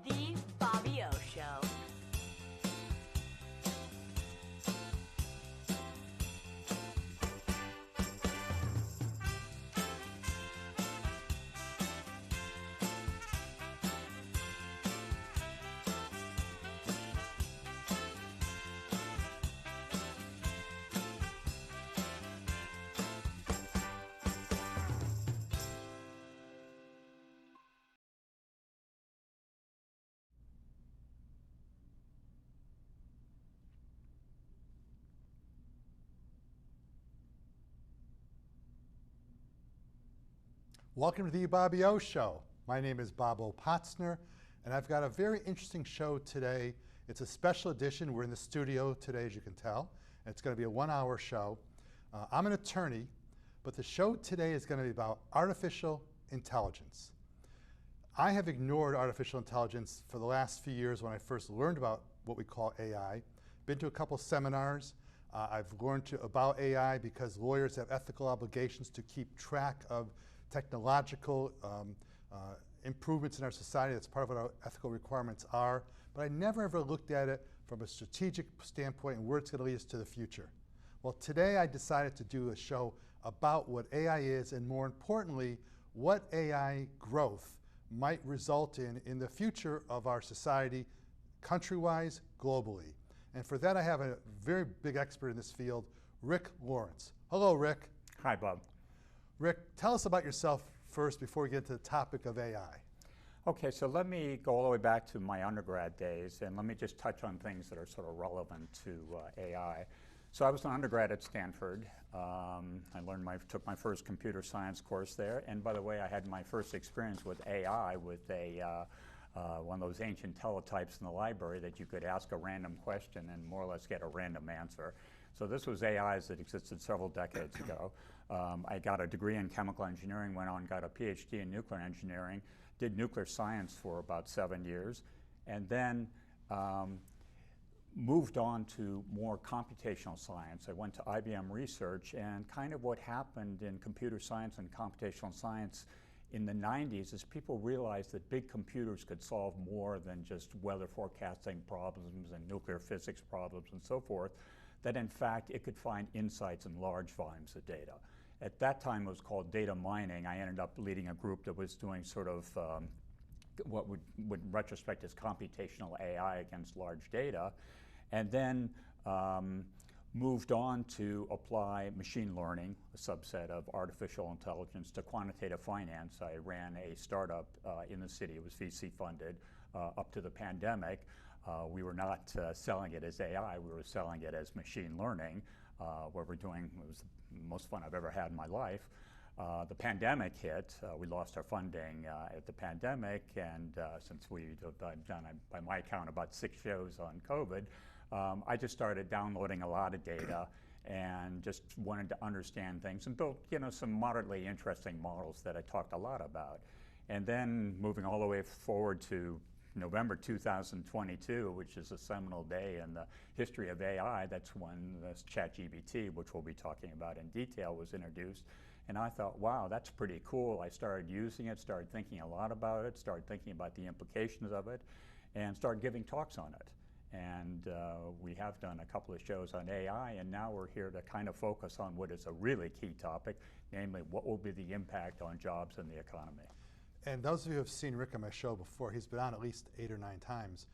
The Bobby O Show. Welcome to the Bobby O Show. My name is Bob O. Potzner, and I've got a very interesting show today. It's a special edition. We're in the studio today, as you can tell. And it's going to be a 1-hour show. I'm an attorney, but the show today is going to be about artificial intelligence. I have ignored artificial intelligence for the last few years when I first learned about what we call AI. Been to a couple seminars. I've learned about AI because lawyers have ethical obligations to keep track of technological improvements in our society. That's part of what our ethical requirements are. But I never ever looked at it from a strategic standpoint and where it's going to lead us to the future. Well, today I decided to do a show about what AI is, and more importantly, what AI growth might result in the future of our society, country-wise, globally. And for that, I have a very big expert in this field, Rick Lawrence. Hello, Rick. Hi, Bob. Rick, tell us about yourself first before we get to the topic of AI. Okay, so let me go all the way back to my undergrad days, and let me just touch on things that are sort of relevant to AI. So I was an undergrad at Stanford. Took my first computer science course there, and by the way, I had my first experience with AI with one of those ancient teletypes in the library that you could ask a random question and more or less get a random answer. So this was AIs that existed several decades ago. I got a degree in chemical engineering, went on, got a PhD in nuclear engineering, did nuclear science for about 7 years, and then moved on to more computational science. I went to IBM Research, and kind of what happened in computer science and computational science in the 90s is people realized that big computers could solve more than just weather forecasting problems and nuclear physics problems and so forth, that in fact it could find insights in large volumes of data. At that time it was called data mining. I ended up leading a group that was doing sort of what would in retrospect is computational AI against large data, and then moved on to apply machine learning, a subset of artificial intelligence, to quantitative finance. I ran a startup in the city. It was VC funded up to the pandemic. We were not selling it as AI, we were selling it as machine learning. What we're doing, it was the most fun I've ever had in my life. The pandemic hit. We lost our funding at the pandemic, and since we've done, by my count, about 6 shows on COVID, I just started downloading a lot of data and just wanted to understand things and built, some moderately interesting models that I talked a lot about. And then moving all the way forward to November 2022, which is a seminal day in the history of AI, that's when this ChatGPT, which we'll be talking about in detail, was introduced. And I thought, wow, that's pretty cool. I started using it, started thinking a lot about it, started thinking about the implications of it, and started giving talks on it. And we have done a couple of shows on AI, and now we're here to kind of focus on what is a really key topic, namely what will be the impact on jobs and the economy. And those of you who have seen Rick on my show before, he's been on at least 8 or 9 times.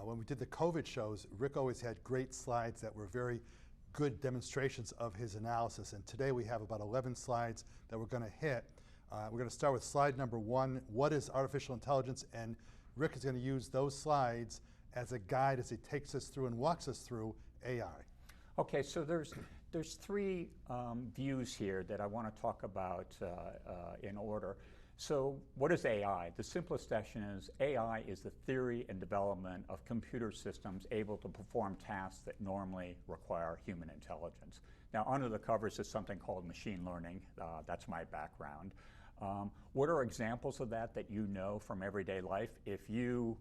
When we did the COVID shows, Rick always had great slides that were very good demonstrations of his analysis. And today we have about 11 slides that we're going to hit. We're going to start with slide number 1, what is artificial intelligence? And Rick is going to use those slides as a guide as he takes us through and walks us through AI. Okay, so there's 3 views here that I want to talk about in order. So what is AI? The simplest definition is AI is the theory and development of computer systems able to perform tasks that normally require human intelligence. Now, under the covers is something called machine learning. That's my background. What are examples of that you know from everyday life? If you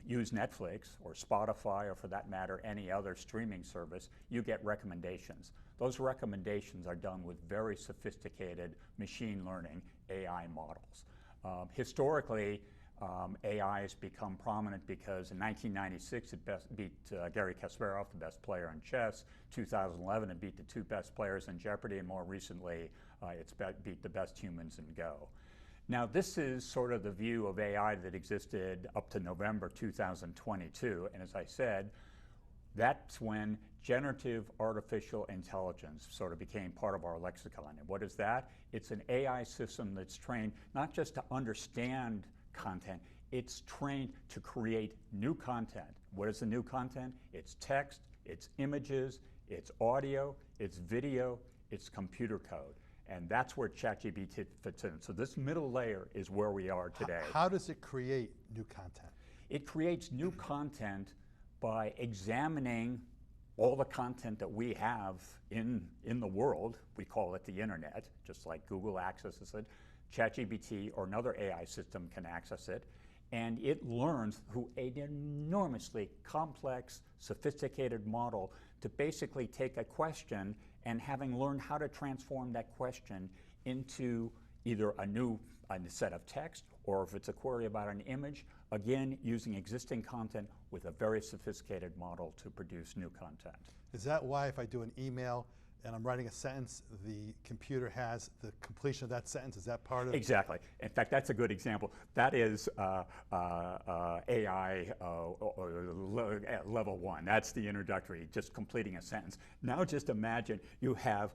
use Netflix or Spotify, or for that matter any other streaming service, you get recommendations. Those recommendations are done with very sophisticated machine learning AI models. Historically, AI has become prominent because in 1996 it beat Garry Kasparov, the best player in chess. 2011 it beat the two best players in Jeopardy, and more recently it's beat the best humans in Go. Now this is sort of the view of AI that existed up to November 2022, and as I said, that's when generative artificial intelligence sort of became part of our lexicon. And what is that? It's an AI system that's trained not just to understand content, it's trained to create new content. What is the new content? It's text, it's images, it's audio, it's video, it's computer code. And that's where ChatGPT fits in. So this middle layer is where we are today. How does it create new content? It creates new content by examining all the content that we have in the world. We call it the internet, just like Google accesses it. ChatGPT or another AI system can access it, and it learns through an enormously complex, sophisticated model to basically take a question and, having learned how to transform that question into either a new set of text, or if it's a query about an image, again, using existing content with a very sophisticated model to produce new content. Is that why if I do an email and I'm writing a sentence, the computer has the completion of that sentence? Is that part of it? Exactly. In fact, that's a good example. That is AI level 1. That's the introductory, just completing a sentence. Now just imagine you have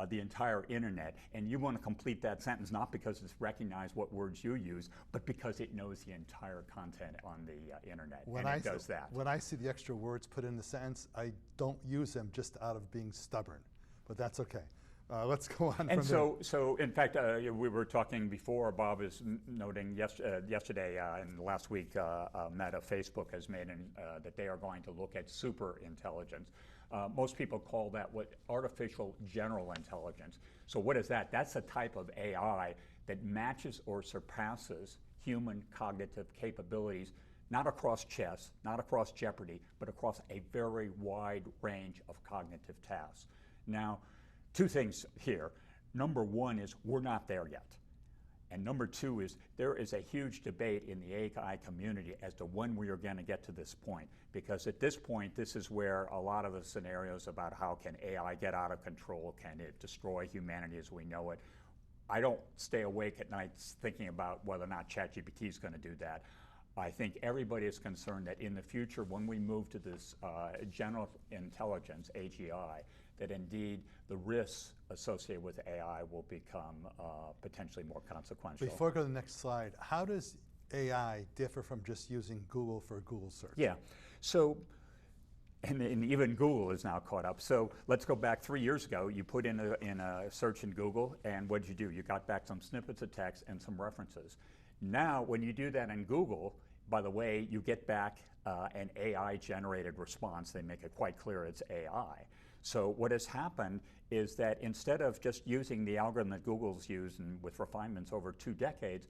the entire internet, and you want to complete that sentence not because it's recognized what words you use, but because it knows the entire content on the internet, and it does that. When I see the extra words put in the sentence, I don't use them just out of being stubborn. But that's okay. Let's go on. And so in fact, we were talking before. Bob is noting yesterday and last week, Meta, Facebook has made that they are going to look at super intelligence. Most people call that artificial general intelligence. So what is that? That's a type of AI that matches or surpasses human cognitive capabilities, not across chess, not across Jeopardy, but across a very wide range of cognitive tasks. Now, two things here. Number one is we're not there yet. And number two is there is a huge debate in the AI community as to when we are going to get to this point. Because at this point, this is where a lot of the scenarios about how can AI get out of control, can it destroy humanity as we know it. I don't stay awake at night thinking about whether or not ChatGPT is going to do that. I think everybody is concerned that in the future, when we move to this general intelligence, AGI, that indeed the risks associated with AI will become potentially more consequential. Before I go to the next slide, how does AI differ from just using Google for a Google search? Yeah, so, and even Google is now caught up. So let's go back 3 years ago. You put in a search in Google, and what did you do? You got back some snippets of text and some references. Now, when you do that in Google, by the way, you get back an AI-generated response. They make it quite clear it's AI. So what has happened is that instead of just using the algorithm that Google's used and with refinements over 2 decades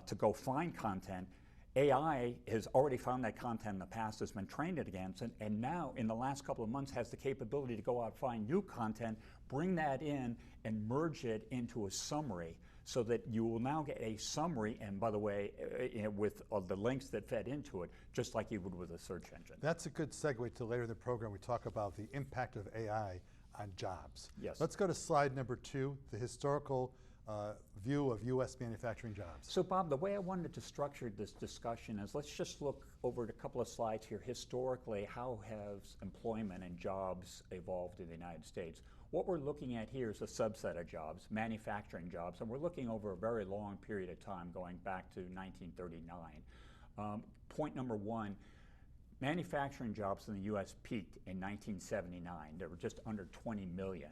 to go find content, AI has already found that content in the past, has been trained it against it, and now in the last couple of months has the capability to go out and find new content, bring that in, and merge it into a summary, so that you will now get a summary, and by the way, with the links that fed into it, just like you would with a search engine. That's a good segue to later in the program. We talk about the impact of AI on jobs. Yes. Let's go to slide number 2, the historical view of U.S. manufacturing jobs. So Bob, the way I wanted to structure this discussion is let's just look over at a couple of slides here. Historically, how has employment and jobs evolved in the United States? What we're looking at here is a subset of jobs, manufacturing jobs, and we're looking over a very long period of time, going back to 1939. Point number one, manufacturing jobs in the U.S. peaked in 1979. There were just under 20 million.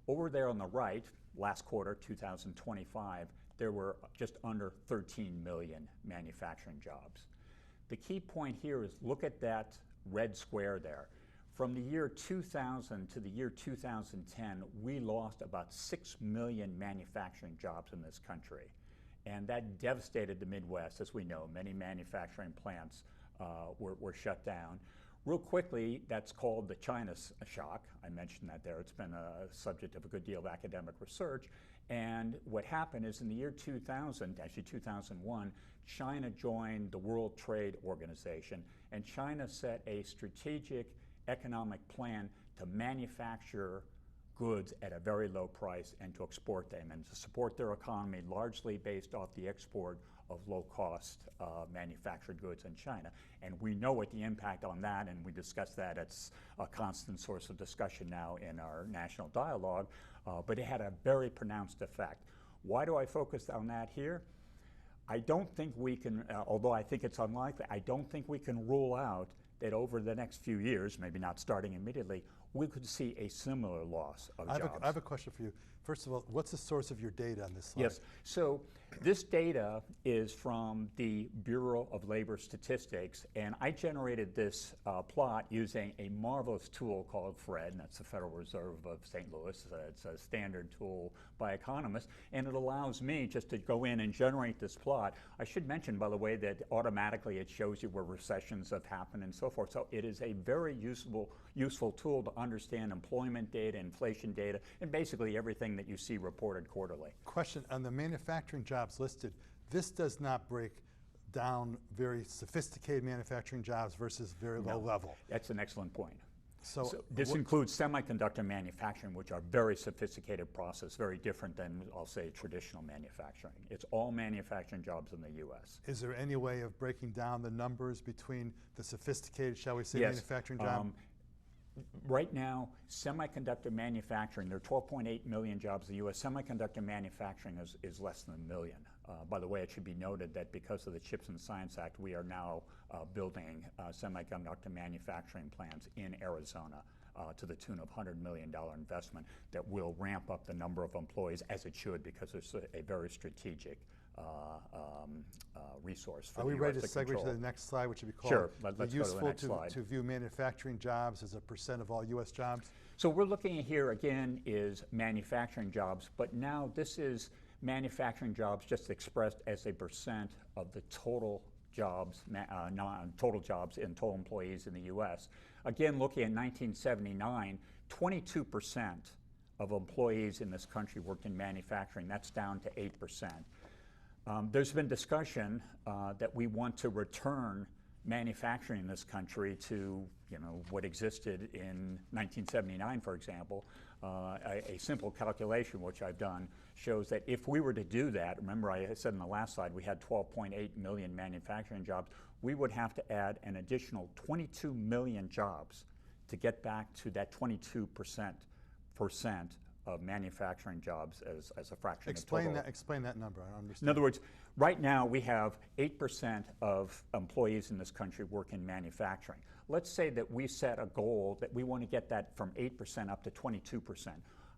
Over there on the right, last quarter, 2025, there were just under 13 million manufacturing jobs. The key point here is look at that red square there. From the year 2000 to the year 2010, we lost about 6 million manufacturing jobs in this country. And that devastated the Midwest, as we know. Many manufacturing plants were shut down. Real quickly, that's called the China shock. I mentioned that there. It's been a subject of a good deal of academic research. And what happened is in the year 2000, actually 2001, China joined the World Trade Organization, and China set a strategic economic plan to manufacture goods at a very low price and to export them and to support their economy largely based off the export of low-cost manufactured goods in China. And we know what the impact on that, and we discuss that. It's a constant source of discussion now in our national dialogue, but it had a very pronounced effect. Why do I focus on that here? I don't think we can, although I think it's unlikely, I don't think we can rule out that over the next few years, maybe not starting immediately, we could see a similar loss of jobs. I have a question for you. First of all, what's the source of your data on this slide? Yes, so this data is from the Bureau of Labor Statistics, and I generated this plot using a marvelous tool called FRED, and that's the Federal Reserve of St. Louis. It's a standard tool by economists, and it allows me just to go in and generate this plot. I should mention, by the way, that automatically it shows you where recessions have happened and so forth, so it is a very useful tool to understand employment data, inflation data, and basically everything that you see reported quarterly. Question on the manufacturing jobs listed. This does not break down very sophisticated manufacturing jobs versus very low level. That's an excellent point. So this includes semiconductor manufacturing, which are very sophisticated process, very different than, I'll say, traditional manufacturing. It's all manufacturing jobs in the U.S. Is there any way of breaking down the numbers between the sophisticated, shall we say, Yes. manufacturing jobs? Right now, semiconductor manufacturing, there are 12.8 million jobs in the U.S. Semiconductor manufacturing is less than 1 million. By the way, it should be noted that because of the CHIPS and Science Act, we are now building semiconductor manufacturing plants in Arizona to the tune of $100 million investment that will ramp up the number of employees, as it should, because it's a very strategic resource for Are the we ready US to segue control. to the next slide, which would be called Sure, let's go to the useful next slide. to view manufacturing jobs as a % of all U.S. jobs? So we're looking at here again is manufacturing jobs, but now this is manufacturing jobs just expressed as a % of the total jobs, total jobs and total employees in the U.S. Again, looking at 1979, 22% of employees in this country worked in manufacturing. That's down to 8%. There's been discussion that we want to return manufacturing in this country to what existed in 1979, for example. A simple calculation, which I've done, shows that if we were to do that, remember I said in the last slide we had 12.8 million manufacturing jobs, we would have to add an additional 22 million jobs to get back to that 22% of manufacturing jobs as a fraction of total. Explain that number. I don't understand. In other words, right now we have 8% of employees in this country work in manufacturing. Let's say that we set a goal that we want to get that from 8% up to 22%.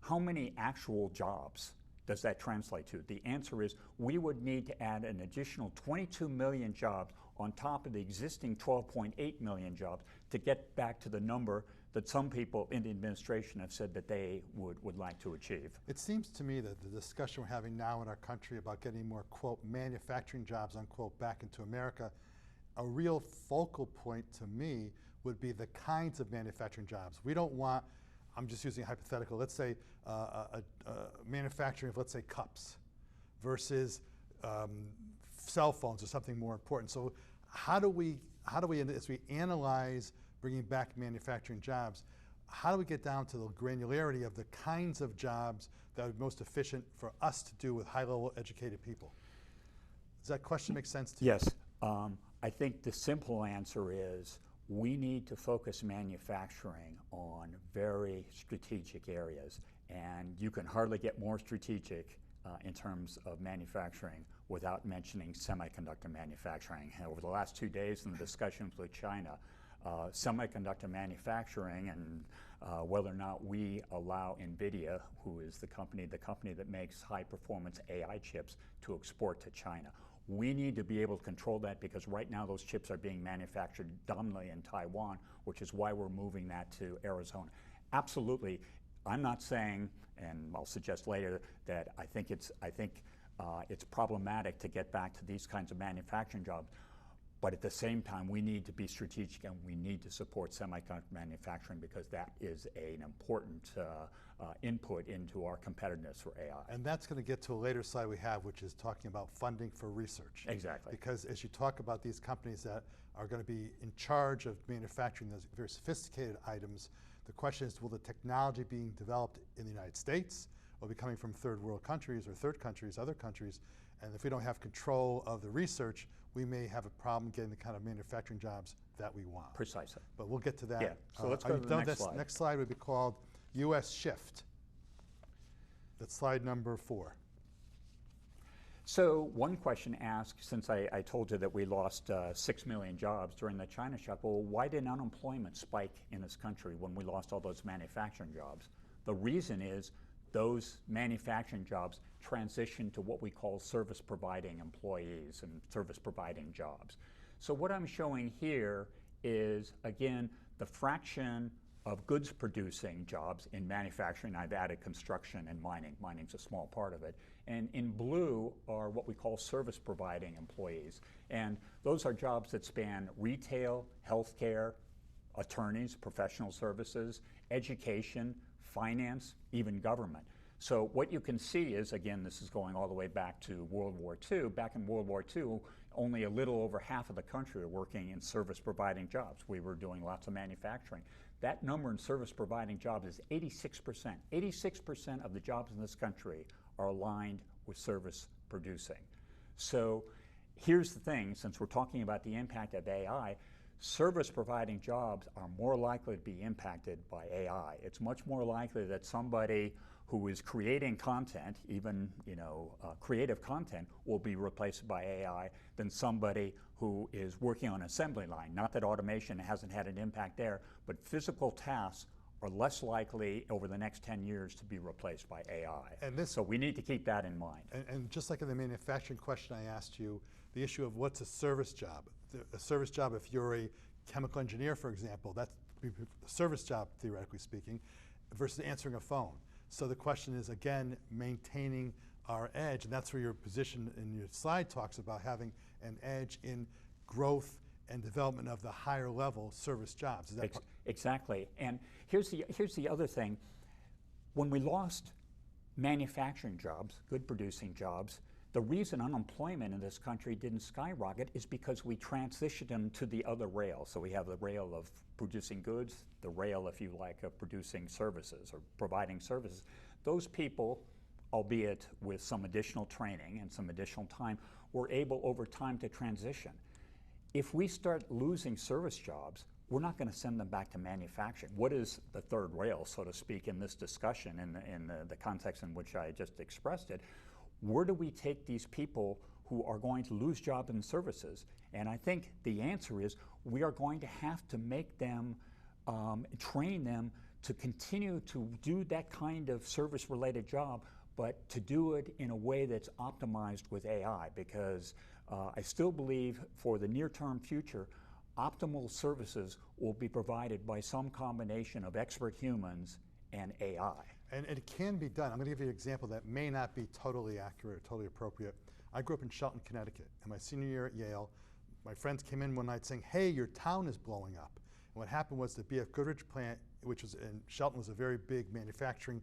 How many actual jobs does that translate to? The answer is we would need to add an additional 22 million jobs on top of the existing 12.8 million jobs to get back to the number that some people in the administration have said that they would like to achieve. It seems to me that the discussion we're having now in our country about getting more, quote, manufacturing jobs, unquote, back into America, a real focal point to me would be the kinds of manufacturing jobs. We don't want, I'm just using a hypothetical, let's say manufacturing of, let's say, cups versus cell phones or something more important. So how do we, as we analyze bringing back manufacturing jobs, how do we get down to the granularity of the kinds of jobs that are most efficient for us to do with high-level educated people? Does that question make sense to you? Yes. I think the simple answer is we need to focus manufacturing on very strategic areas, and you can hardly get more strategic in terms of manufacturing without mentioning semiconductor manufacturing. Over the last 2 days in the discussions with China, semiconductor manufacturing and whether or not we allow NVIDIA, who is the company that makes high-performance AI chips, to export to China. We need to be able to control that because right now those chips are being manufactured dominantly in Taiwan, which is why we're moving that to Arizona. Absolutely. I'm not saying, and I'll suggest later, that I think it's problematic to get back to these kinds of manufacturing jobs. But at the same time, we need to be strategic and we need to support semiconductor manufacturing because that is an important input into our competitiveness for AI. And that's going to get to a later slide we have, which is talking about funding for research. Exactly. Because as you talk about these companies that are going to be in charge of manufacturing those very sophisticated items, the question is, will the technology being developed in the United States, will be coming from third world countries or third countries, other countries, and if we don't have control of the research, we may have a problem getting the kind of manufacturing jobs that we want. Precisely. But we'll get to that. Yeah, so let's go to the next slide. Next slide would be called US Shift. That's slide number 4. So one question asked, since I told you that we lost 6 million jobs during the China shock, well, why did unemployment spike in this country when we lost all those manufacturing jobs? The reason is those manufacturing jobs transitioned to what we call service providing employees and service providing jobs. So what I'm showing here is, again, the fraction of goods producing jobs in manufacturing. I've added construction and mining. Mining's a small part of it. And in blue are what we call service providing employees. And those are jobs that span retail, healthcare, attorneys, professional services, education, finance, even government. So what you can see is, again, this is going all the way back to World War II. Back in World War II, only a little over half of the country were working in service providing jobs. We were doing lots of manufacturing. That number in service providing jobs is 86%. 86% of the jobs in this country are aligned with service producing. So here's the thing, since we're talking about the impact of AI, service providing jobs are more likely to be impacted by AI. It's much more likely that somebody who is creating content, even creative content, will be replaced by AI than somebody who is working on an assembly line. Not that automation hasn't had an impact there, but physical tasks are less likely over the next 10 years to be replaced by AI. So we need to keep that in mind. And just like in the manufacturing question I asked you, the issue of what's a service job. A service job, if you're a chemical engineer, for example, that's a service job, theoretically speaking, versus answering a phone. So the question is, again, maintaining our edge, and that's where your position in your slide talks about having an edge in growth and development of the higher level service jobs. Is that exactly. And here's the other thing. When we lost manufacturing jobs, good producing jobs, the reason unemployment in this country didn't skyrocket is because we transitioned them to the other rail. So we have the rail of producing goods, the rail, if you like, of producing services or providing services. Those people, albeit with some additional training and some additional time, were able over time to transition. If we start losing service jobs, we're not going to send them back to manufacturing. What is the third rail, so to speak, in this discussion, in the context in which I just expressed it? Where do we take these people who are going to lose jobs in services? And I think the answer is we are going to have to make them, train them to continue to do that kind of service-related job, but to do it in a way that's optimized with AI, because I still believe for the near-term future, optimal services will be provided by some combination of expert humans and AI. And it can be done. I'm going to give you an example that may not be totally accurate or totally appropriate. I grew up in Shelton, Connecticut. In my senior year at Yale, my friends came in one night saying, hey, your town is blowing up. And what happened was the B.F. Goodrich plant, which was in Shelton, was a very big manufacturing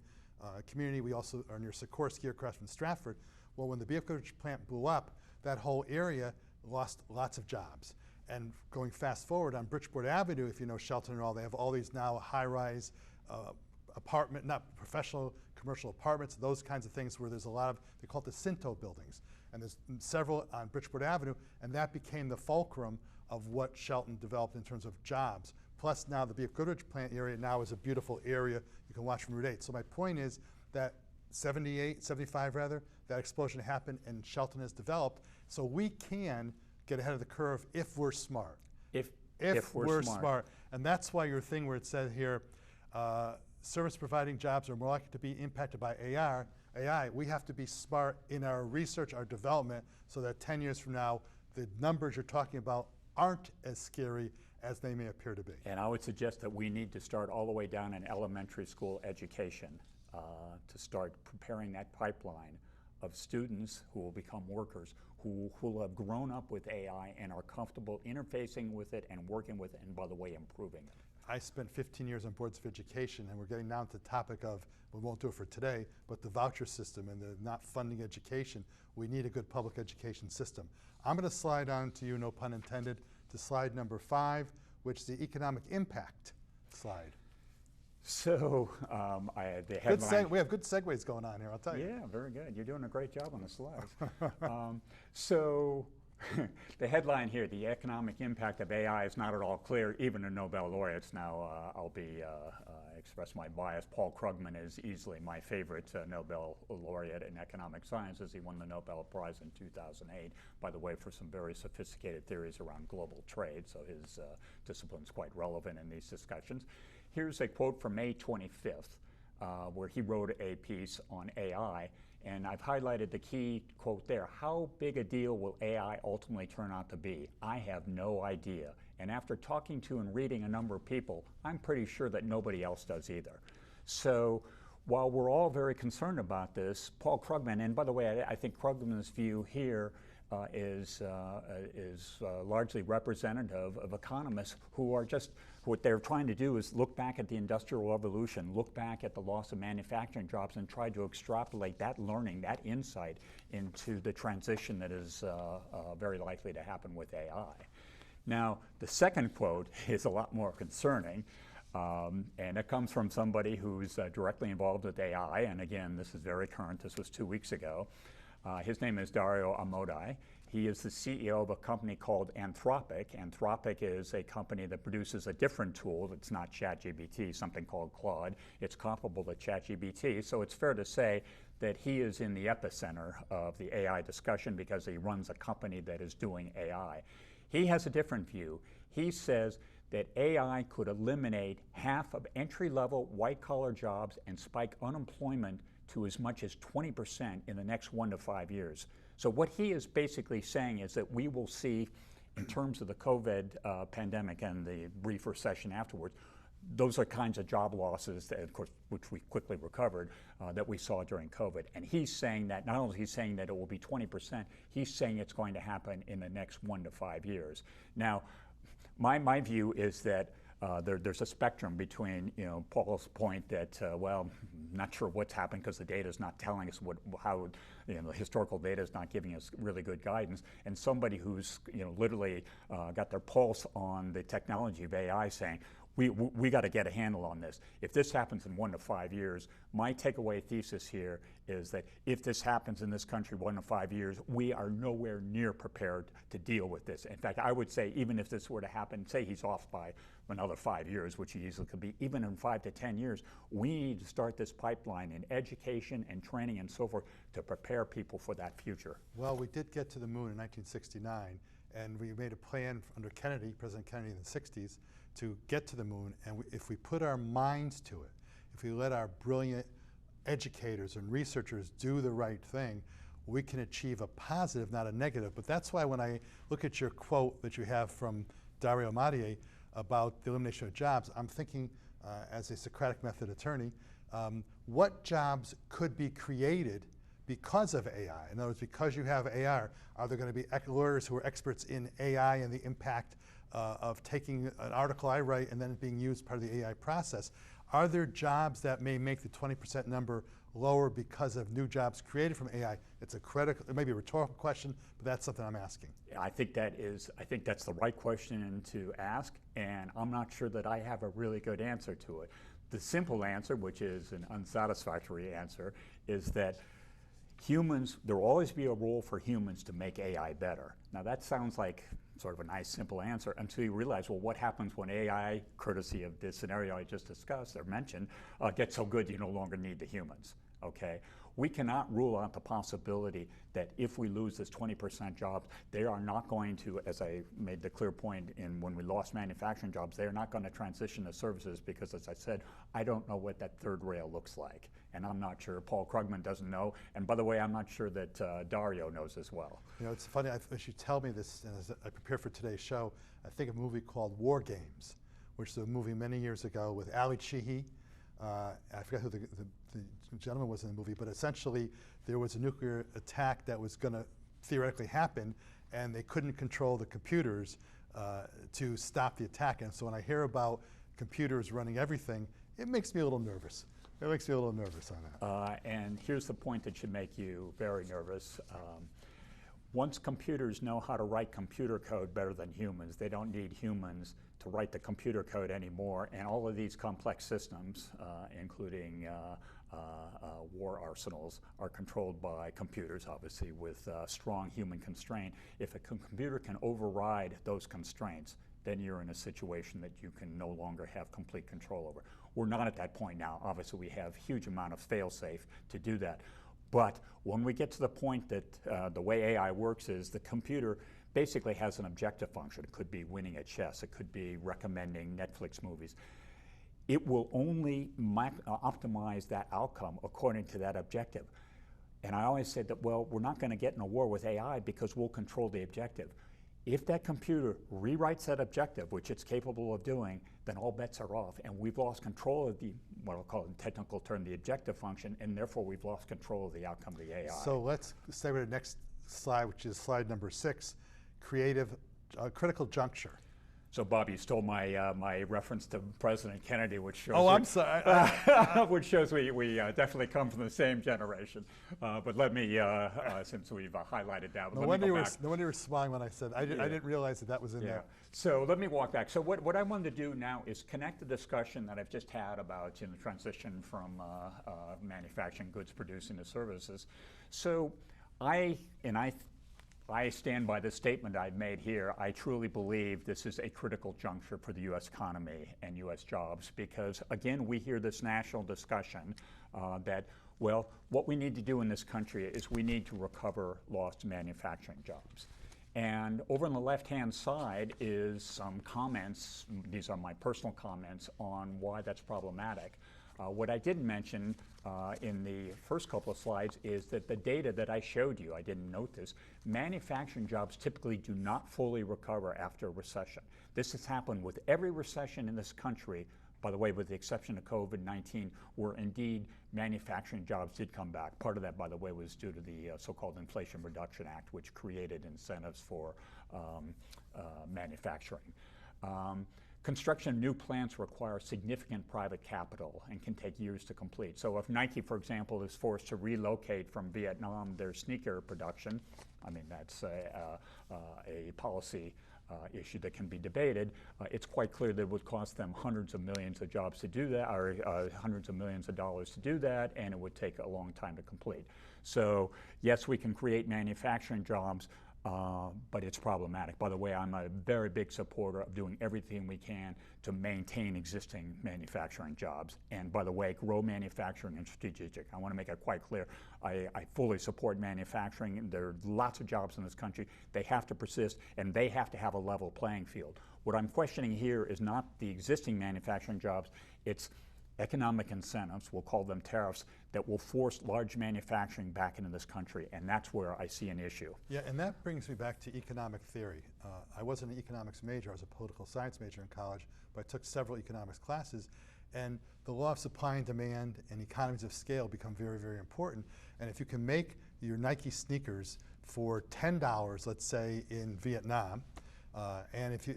community. We also are near Sikorsky across from Stratford. Well, when the B.F. Goodrich plant blew up, that whole area lost lots of jobs. And going fast forward on Bridgeport Avenue, if you know Shelton and all, they have all these now high-rise apartment, not professional, commercial apartments, those kinds of things where there's a lot of, they call it the Cinto buildings. And there's several on Bridgeport Avenue, and that became the fulcrum of what Shelton developed in terms of jobs. Plus now the B.F. Goodrich plant area now is a beautiful area you can watch from Route 8. So my point is that 75 rather, that explosion happened and Shelton has developed. So we can get ahead of the curve if we're smart. If we're smart. And that's why your thing where it said here, service providing jobs are more likely to be impacted by AI, we have to be smart in our research, our development, so that 10 years from now, the numbers you're talking about aren't as scary as they may appear to be. And I would suggest that we need to start all the way down in elementary school education to start preparing that pipeline of students who will become workers, who will have grown up with AI and are comfortable interfacing with it and working with it, and by the way, improving it. I spent 15 years on boards of education, and we're getting down to the topic of, we won't do it for today, but the voucher system and the not funding education. We need a good public education system. I'm going to slide on to you, no pun intended, to slide number 5, which is the economic impact slide. So the headline. We have good segues going on here, I'll tell you. Yeah, very good. You're doing a great job on the slides. So the headline here, the economic impact of AI is not at all clear, even to Nobel laureates. Now, I'll express my bias. Paul Krugman is easily my favorite Nobel laureate in economic sciences. He won the Nobel Prize in 2008, by the way, for some very sophisticated theories around global trade, so his discipline's quite relevant in these discussions. Here's a quote from May 25th, where he wrote a piece on AI, and I've highlighted the key quote there. How big a deal will AI ultimately turn out to be? I have no idea. And after talking to and reading a number of people, I'm pretty sure that nobody else does either. So while we're all very concerned about this, Paul Krugman, and by the way, I think Krugman's view here is largely representative of economists who are just, what they're trying to do is look back at the Industrial Revolution, look back at the loss of manufacturing jobs, and try to extrapolate that learning, that insight, into the transition that is very likely to happen with AI. Now, the second quote is a lot more concerning, and it comes from somebody who's directly involved with AI, and again, this is very current, this was 2 weeks ago. His name is Dario Amodei. He is the CEO of a company called Anthropic. Anthropic is a company that produces a different tool. It's not ChatGPT, something called Claude. It's comparable to ChatGPT, so it's fair to say that he is in the epicenter of the AI discussion because he runs a company that is doing AI. He has a different view. He says that AI could eliminate half of entry-level white-collar jobs and spike unemployment to as much as 20% in the next 1 to 5 years. So what he is basically saying is that we will see, in terms of the COVID pandemic and the brief recession afterwards, those are kinds of job losses, that, of course, which we quickly recovered, that we saw during COVID. And he's saying that, not only is he saying that it will be 20%, he's saying it's going to happen in the next 1 to 5 years. Now, my view is that there's a spectrum between, Paul's point that, well, not sure what's happened because the data is not telling us how, the historical data is not giving us really good guidance, and somebody who's, literally got their pulse on the technology of AI saying, we got to get a handle on this. If this happens in 1 to 5 years, my takeaway thesis here is that if this happens in this country 1 to 5 years, we are nowhere near prepared to deal with this. In fact, I would say even if this were to happen, say he's off by another 5 years, which he easily could be, even in 5 to 10 years, we need to start this pipeline in education and training and so forth to prepare people for that future. Well, we did get to the moon in 1969, and we made a plan under Kennedy, President Kennedy in the 60s, to get to the moon, and if we put our minds to it, if we let our brilliant educators and researchers do the right thing, we can achieve a positive, not a negative. But that's why when I look at your quote that you have from Dario Amodei about the elimination of jobs, I'm thinking, as a Socratic method attorney, what jobs could be created because of AI? In other words, because you have AI, are there going to be lawyers who are experts in AI and the impact of taking an article I write and then being used part of the AI process? Are there jobs that may make the 20% number lower because of new jobs created from AI? It's a critical, it may be a rhetorical question, but that's something I'm asking. I think that's the right question to ask, and I'm not sure that I have a really good answer to it. The simple answer, which is an unsatisfactory answer, is that there will always be a role for humans to make AI better. Now that sounds like sort of a nice, simple answer until you realize, well, what happens when AI, courtesy of this scenario I just discussed or mentioned, gets so good you no longer need the humans, okay? We cannot rule out the possibility that if we lose this 20% jobs, they are not going to, as I made the clear point in when we lost manufacturing jobs, they are not going to transition to services because, as I said, I don't know what that third rail looks like. And I'm not sure, Paul Krugman doesn't know, and by the way, I'm not sure that Dario knows as well. It's funny, as you tell me this, and as I prepare for today's show, I think of a movie called War Games, which is a movie many years ago with Ali Sheehy. I forget who the gentleman was in the movie, but essentially there was a nuclear attack that was going to theoretically happen, and they couldn't control the computers to stop the attack. And so when I hear about computers running everything, it makes me a little nervous. It makes me a little nervous on that. And here's the point that should make you very nervous. Once computers know how to write computer code better than humans, they don't need humans to write the computer code anymore. And all of these complex systems, including war arsenals, are controlled by computers, obviously, with strong human constraint. If a computer can override those constraints, then you're in a situation that you can no longer have complete control over. We're not at that point now. Obviously, we have a huge amount of fail-safe to do that. But when we get to the point that the way AI works is the computer basically has an objective function. It could be winning at chess. It could be recommending Netflix movies. It will only optimize that outcome according to that objective. And I always said that, well, we're not going to get in a war with AI because we'll control the objective. If that computer rewrites that objective, which it's capable of doing, then all bets are off, and we've lost control of the, what I'll call in technical term, the objective function, and therefore we've lost control of the outcome of the AI. So let's stay with the next slide, which is slide number 6, critical juncture. So, Bob, you stole my my reference to President Kennedy, which shows. Oh, I'm sorry. Which shows we definitely come from the same generation. But let me, since we've highlighted that, no wonder you were smiling when I said I didn't realize that was in there. So let me walk back. So what I wanted to do now is connect the discussion that I've just had about the transition from manufacturing goods producing to services. So I stand by the statement I've made here. I truly believe this is a critical juncture for the U.S. economy and U.S. jobs because, again, we hear this national discussion that, well, what we need to do in this country is we need to recover lost manufacturing jobs. And over on the left-hand side is some comments, these are my personal comments, on why that's problematic. What I didn't mention in the first couple of slides is that the data that I showed you, I didn't note this, manufacturing jobs typically do not fully recover after a recession. This has happened with every recession in this country, by the way, with the exception of COVID-19, where indeed manufacturing jobs did come back. Part of that, by the way, was due to the so-called Inflation Reduction Act, which created incentives for manufacturing. Construction of new plants requires significant private capital and can take years to complete. So if Nike, for example, is forced to relocate from Vietnam their sneaker production, I mean, that's a policy issue that can be debated. It's quite clear that it would cost them hundreds of millions of jobs to do that, or hundreds of millions of dollars to do that, and it would take a long time to complete. So yes, we can create manufacturing jobs, but it's problematic. By the way, I'm a very big supporter of doing everything we can to maintain existing manufacturing jobs. And by the way, grow manufacturing and strategic. I want to make it quite clear. I fully support manufacturing. There are lots of jobs in this country. They have to persist, and they have to have a level playing field. What I'm questioning here is not the existing manufacturing jobs. It's economic incentives, we'll call them tariffs, that will force large manufacturing back into this country, and that's where I see an issue. Yeah, and that brings me back to economic theory. I wasn't an economics major, I was a political science major in college, but I took several economics classes, and the law of supply and demand and economies of scale become very, very important. And if you can make your Nike sneakers for $10, let's say, in Vietnam, and if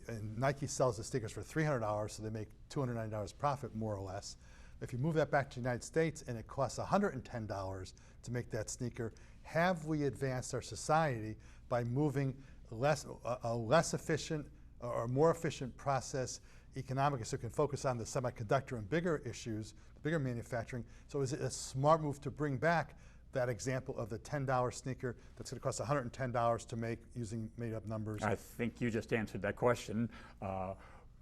and Nike sells the sneakers for $300, so they make $290 profit, more or less. If you move that back to the United States and it costs $110 to make that sneaker, have we advanced our society by moving a less efficient or more efficient process economically, so we can focus on the semiconductor and bigger issues, bigger manufacturing? So is it a smart move to bring back that example of the $10 sneaker that's going to cost $110 to make using made-up numbers? I think you just answered that question,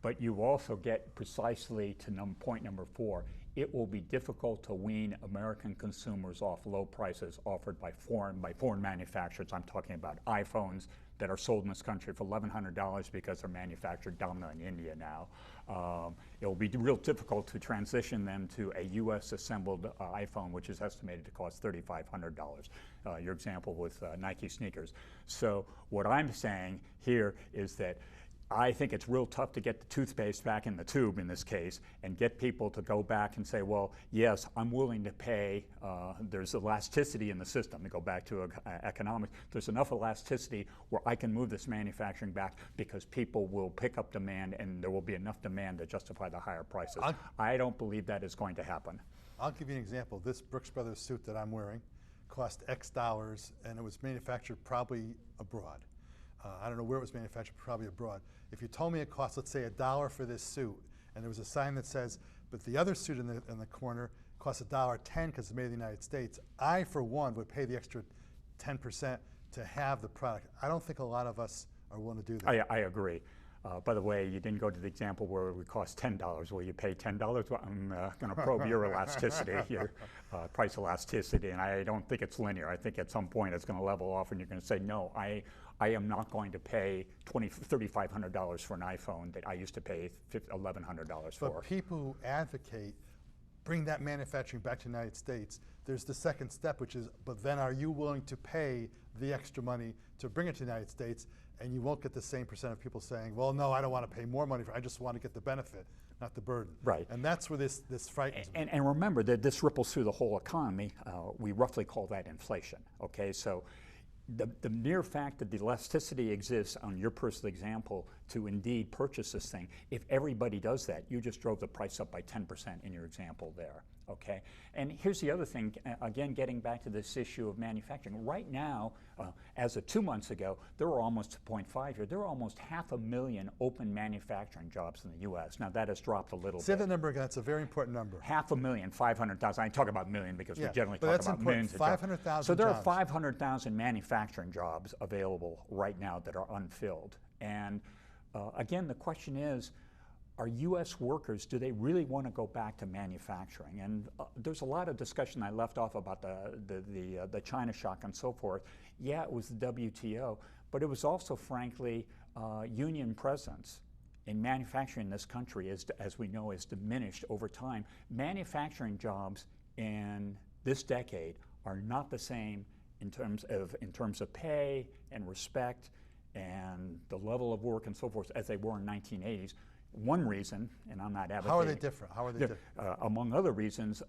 but you also get precisely to point number 4. It will be difficult to wean American consumers off low prices offered by foreign manufacturers. I'm talking about iPhones that are sold in this country for $1,100 because they're manufactured down in India now. It will be real difficult to transition them to a U.S. assembled iPhone, which is estimated to cost $3,500. Your example with Nike sneakers. So what I'm saying here is that I think it's real tough to get the toothpaste back in the tube in this case and get people to go back and say, well, yes, I'm willing to pay. There's elasticity in the system. To go back to economics, there's enough elasticity where I can move this manufacturing back because people will pick up demand and there will be enough demand to justify the higher prices. I don't believe that is going to happen. I'll give you an example. This Brooks Brothers suit that I'm wearing cost X dollars, and it was manufactured probably abroad. I don't know where it was manufactured, probably abroad. If you told me it cost, let's say, $1 for this suit, and there was a sign that says, but the other suit in the corner costs $1.10 because it's made in the United States, I, for one, would pay the extra 10% to have the product. I don't think a lot of us are willing to do that. I agree. By the way, you didn't go to the example where it would cost $10. Will you pay $10? Well, I'm going to probe your elasticity, your price elasticity, and I don't think it's linear. I think at some point it's going to level off and you're going to say, no, I am not going to pay $3,500 for an iPhone that I used to pay $1,100 for. But people who advocate bring that manufacturing back to the United States, there's the second step, which is, but then are you willing to pay the extra money to bring it to the United States? And you won't get the same percent of people saying, well, no, I don't want to pay more money for it. I just want to get the benefit, not the burden. Right. And that's where this frightens me. And remember that this ripples through the whole economy. We roughly call that inflation, okay? So the mere fact that the elasticity exists on your personal example to indeed purchase this thing, if everybody does that, you just drove the price up by 10% in your example there, okay? And here's the other thing, again, getting back to this issue of manufacturing. Right now, as of 2 months ago, there were almost 2.5 here. There were almost 500,000 open manufacturing jobs in the U.S. Now that has dropped a little bit. Say that number again, that's a very important number. 500,000, 500,000. I talk about million because we generally but talk about millions of jobs. 500,000 So there jobs. are 500,000 manufacturing jobs available right now that are unfilled. And again, the question is, are U.S. workers, do they really want to go back to manufacturing? And there's a lot of discussion I left off about the China shock and so forth. Yeah, it was the WTO, but it was also, frankly, union presence in manufacturing in this country, as we know, is diminished over time. Manufacturing jobs in this decade are not the same in terms of pay and respect and the level of work and so forth as they were in 1980s. One reason, and I'm not advocating. How are they different? How are they different? Among other reasons,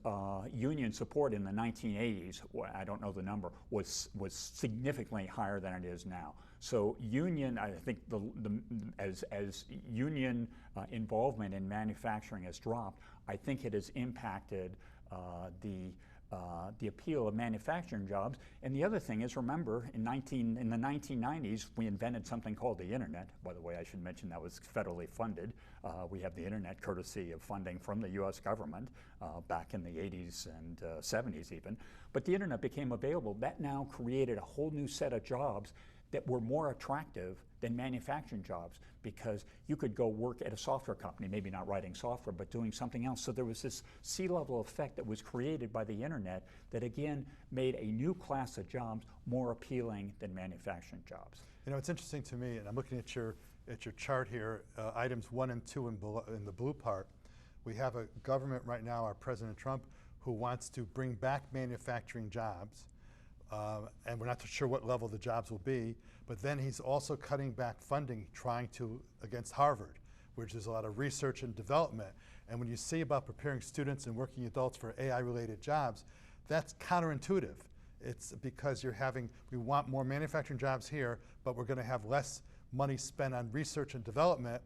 union support in the 1980s, I don't know the number, was significantly higher than it is now. So union, I think as union involvement in manufacturing has dropped, I think it has impacted the appeal of manufacturing jobs. And the other thing is, remember, in the 1990s, we invented something called the internet. By the way, I should mention that was federally funded. We have the internet courtesy of funding from the US government back in the 80s and 70s even. But the internet became available. That now created a whole new set of jobs that were more attractive than manufacturing jobs, because you could go work at a software company, maybe not writing software, but doing something else. So there was this sea-level effect that was created by the internet that, again, made a new class of jobs more appealing than manufacturing jobs. You know, it's interesting to me, and I'm looking at your chart here, items 1 and 2 in the blue part. We have a government right now, our President Trump, who wants to bring back manufacturing jobs. And we're not sure what level the jobs will be, but then he's also cutting back funding, trying to, against Harvard, which is a lot of research and development. And when you see about preparing students and working adults for AI-related jobs, that's counterintuitive. It's because we want more manufacturing jobs here, but we're going to have less money spent on research and development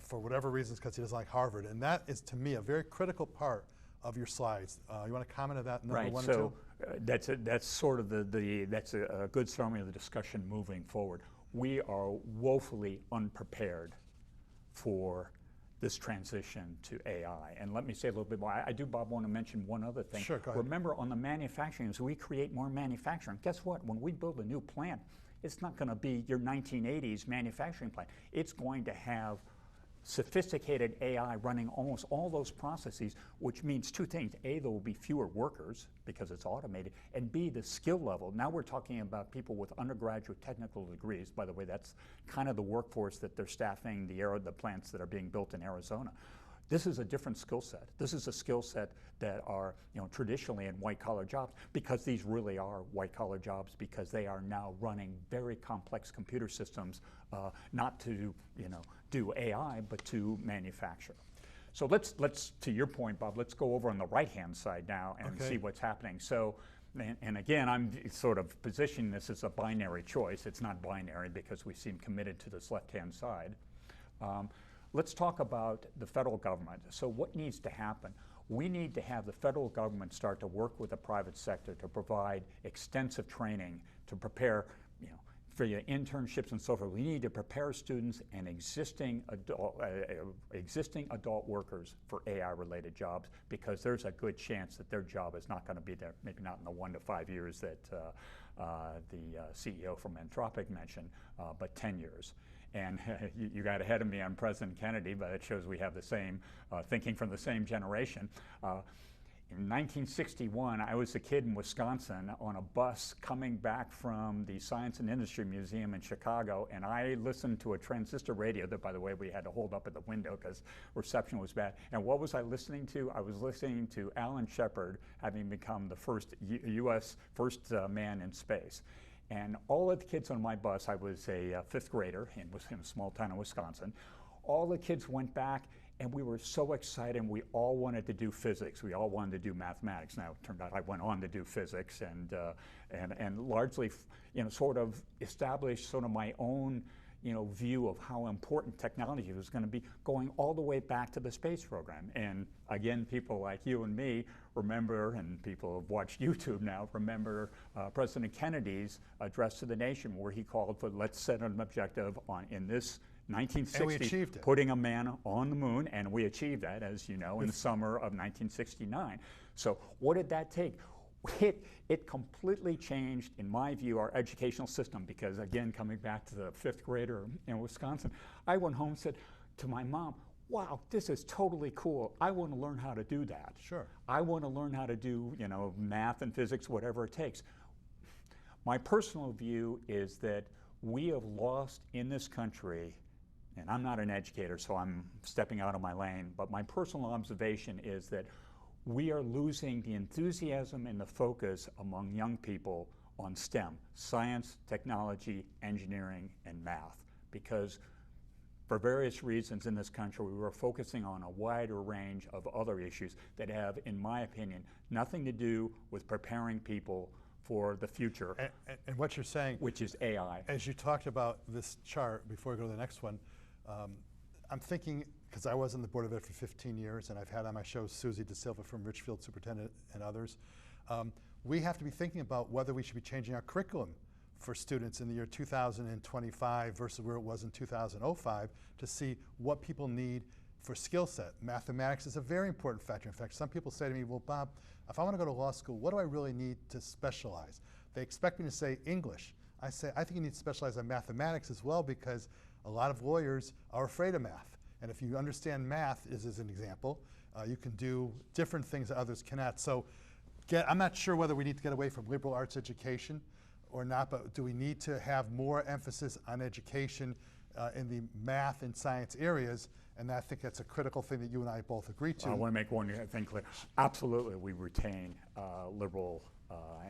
for whatever reasons, because he doesn't like Harvard. And that is, to me, a very critical part of your slides. You want to comment on that, number 1 and 2? That's sort of that's a good summary of the discussion moving forward. We are woefully unprepared for this transition to AI. And let me say a little bit more. I do, Bob, want to mention one other thing. Sure, go ahead. Remember, on the manufacturing, as we create more manufacturing, guess what? When we build a new plant, it's not going to be your 1980s manufacturing plant. It's going to have sophisticated AI running almost all those processes, which means two things. A, there will be fewer workers because it's automated, and B, the skill level. Now we're talking about people with undergraduate technical degrees. By the way, that's kind of the workforce that they're staffing the plants that are being built in Arizona. This is a different skill set. This is a skill set that are traditionally in white-collar jobs, because these really are white-collar jobs, because they are now running very complex computer systems, not to do AI, but to manufacture. So let's to your point, Bob, let's go over on the right-hand side now and see what's happening. So, and again, I'm sort of positioning this as a binary choice. It's not binary because we seem committed to this left-hand side. Let's talk about the federal government. So what needs to happen? We need to have the federal government start to work with the private sector to provide extensive training to prepare for your internships and so forth. We need to prepare students and existing adult workers for AI-related jobs, because there's a good chance that their job is not going to be there, maybe not in the 1 to 5 years that the CEO from Anthropic mentioned, but 10 years. And you got ahead of me on President Kennedy, but it shows we have the same thinking from the same generation. In 1961, I was a kid in Wisconsin on a bus coming back from the Science and Industry Museum in Chicago, and I listened to a transistor radio that, by the way, we had to hold up at the window because reception was bad. And what was I listening to? I was listening to Alan Shepard having become the first U.S. first man in space. And all of the kids on my bus, I was a fifth grader in a small town in Wisconsin, all the kids went back, and we were so excited, and we all wanted to do physics. We all wanted to do mathematics. Now, it turned out I went on to do physics and largely, sort of established sort of my own, view of how important technology was going to be, going all the way back to the space program. And again, people like you and me remember, and people who've watched YouTube now remember President Kennedy's address to the nation, where he called for, let's set an objective in this 1960, putting a man on the moon, and we achieved that, as you know, in the summer of 1969. So what did that take? It completely changed, in my view, our educational system, because again, coming back to the fifth grader in Wisconsin, I went home and said to my mom, wow, this is totally cool. I want to learn how to do that. Sure. I want to learn how to do, math and physics, whatever it takes. My personal view is that we have lost in this country, and I'm not an educator, so I'm stepping out of my lane, but my personal observation is that we are losing the enthusiasm and the focus among young people on STEM, science, technology, engineering, and math, because for various reasons in this country, we were focusing on a wider range of other issues that have, in my opinion, nothing to do with preparing people for the future. And what you're saying, which is AI. As you talked about this chart, before we go to the next one, I'm thinking, because I was on the Board of Ed for 15 years, and I've had on my show Susie DeSilva from Richfield Superintendent and others, we have to be thinking about whether we should be changing our curriculum for students in the year 2025 versus where it was in 2005 to see what people need for skill set. Mathematics is a very important factor. In fact, some people say to me, well, Bob, if I want to go to law school, what do I really need to specialize? They expect me to say English. I say, I think you need to specialize in mathematics as well, because a lot of lawyers are afraid of math. And if you understand math, as an example, you can do different things that others cannot. So I'm not sure whether we need to get away from liberal arts education or not, but do we need to have more emphasis on education in the math and science areas? And I think that's a critical thing that you and I both agree to. I want to make one thing clear. Absolutely, we retain liberal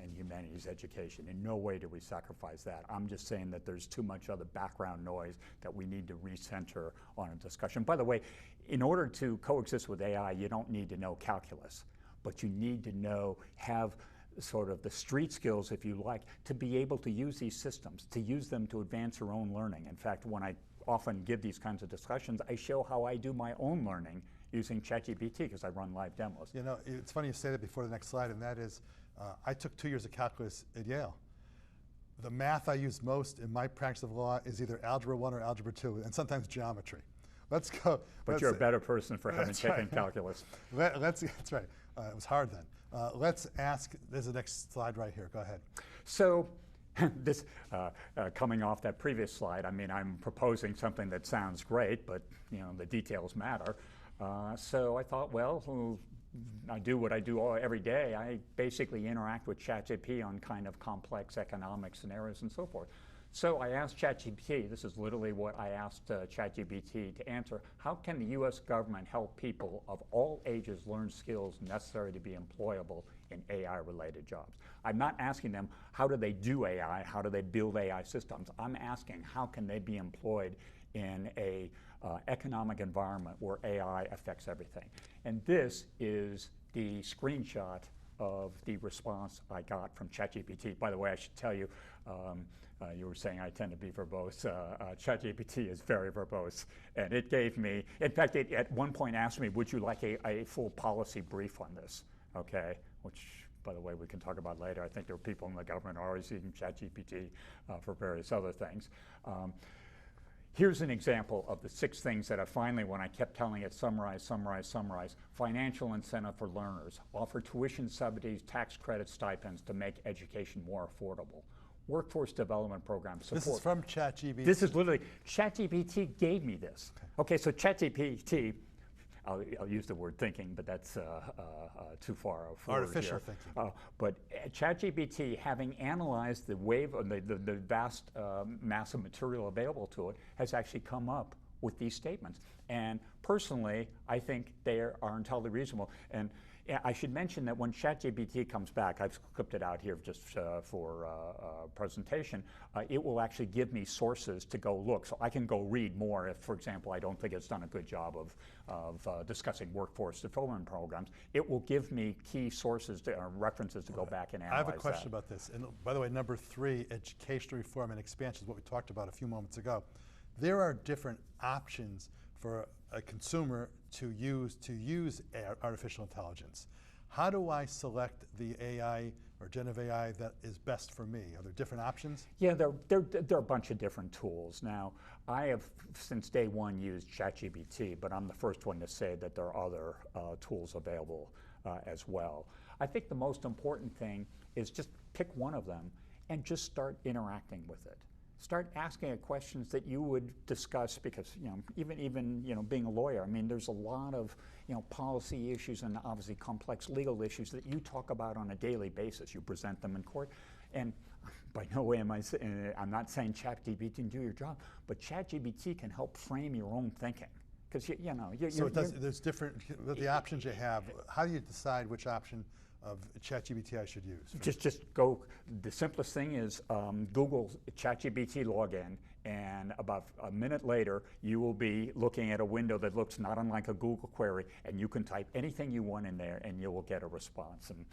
and humanities education. In no way do we sacrifice that. I'm just saying that there's too much other background noise that we need to recenter on a discussion. By the way, in order to coexist with AI, you don't need to know calculus, but you need to have sort of the street skills, if you like, to be able to use these systems, to use them to advance your own learning. In fact, when I often give these kinds of discussions, I show how I do my own learning using ChatGPT, because I run live demos. It's funny you say that before the next slide, and that is, I took 2 years of calculus at Yale. The math I use most in my practice of law is either Algebra 1 or Algebra 2, and sometimes geometry. Let's go. But you're a better person for having taken calculus. That's right. It was hard then. Let's ask, there's the next slide right here. Go ahead. So this, coming off that previous slide, I mean, I'm proposing something that sounds great, but the details matter. So I thought, well, I do what I do every day. I basically interact with ChatGPT on kind of complex economic scenarios and so forth. So I asked ChatGPT, this is literally what I asked ChatGPT to answer, how can the US government help people of all ages learn skills necessary to be employable in AI-related jobs? I'm not asking them, how do they do AI, how do they build AI systems? I'm asking, how can they be employed in a economic environment where AI affects everything? And this is the screenshot of the response I got from ChatGPT. By the way, I should tell you, you were saying I tend to be verbose. ChatGPT is very verbose, and it gave me, in fact, it at one point asked me, would you like a full policy brief on this? Okay, which, by the way, we can talk about later. I think there are people in the government who are always using ChatGPT for various other things. Here's an example of the 6 things that I finally, when I kept telling it, summarize, summarize, summarize. Financial incentive for learners. Offer tuition subsidies, tax credits, stipends to make education more affordable. Workforce development programs. Support. This is from ChatGPT? This is literally, ChatGPT gave me this. Okay, so ChatGPT, I'll use the word thinking, but that's too far forward Artificial here. thinking. But ChatGPT, having analyzed the wave, the vast mass of material available to it, has actually come up with these statements. And personally, I think they are entirely reasonable. And I should mention that when ChatGPT comes back, I've clipped it out here just for presentation, it will actually give me sources to go look. So I can go read more if, for example, I don't think it's done a good job of discussing workforce development programs. It will give me key sources, references to go back and analyze I have a question about this. And by the way, number 3, educational reform and expansion is what we talked about a few moments ago. There are different options for a consumer to use artificial intelligence. How do I select the AI or generative AI that is best for me? Are there different options? Yeah, there are a bunch of different tools. Now, I have since day one used ChatGPT, but I'm the first one to say that there are other tools available as well. I think the most important thing is just pick one of them and just start interacting with it. Start asking it questions that you would discuss, because even being a lawyer, I mean, there's a lot of policy issues and obviously complex legal issues that you talk about on a daily basis. You present them in court, and by no way am I'm not saying ChatGPT can do your job, but ChatGPT can help frame your own thinking. Because there's different the options you have. How do you decide which option of ChatGPT I should use? Just go, the simplest thing is Google ChatGPT login, and about a minute later you will be looking at a window that looks not unlike a Google query, and you can type anything you want in there and you will get a response. And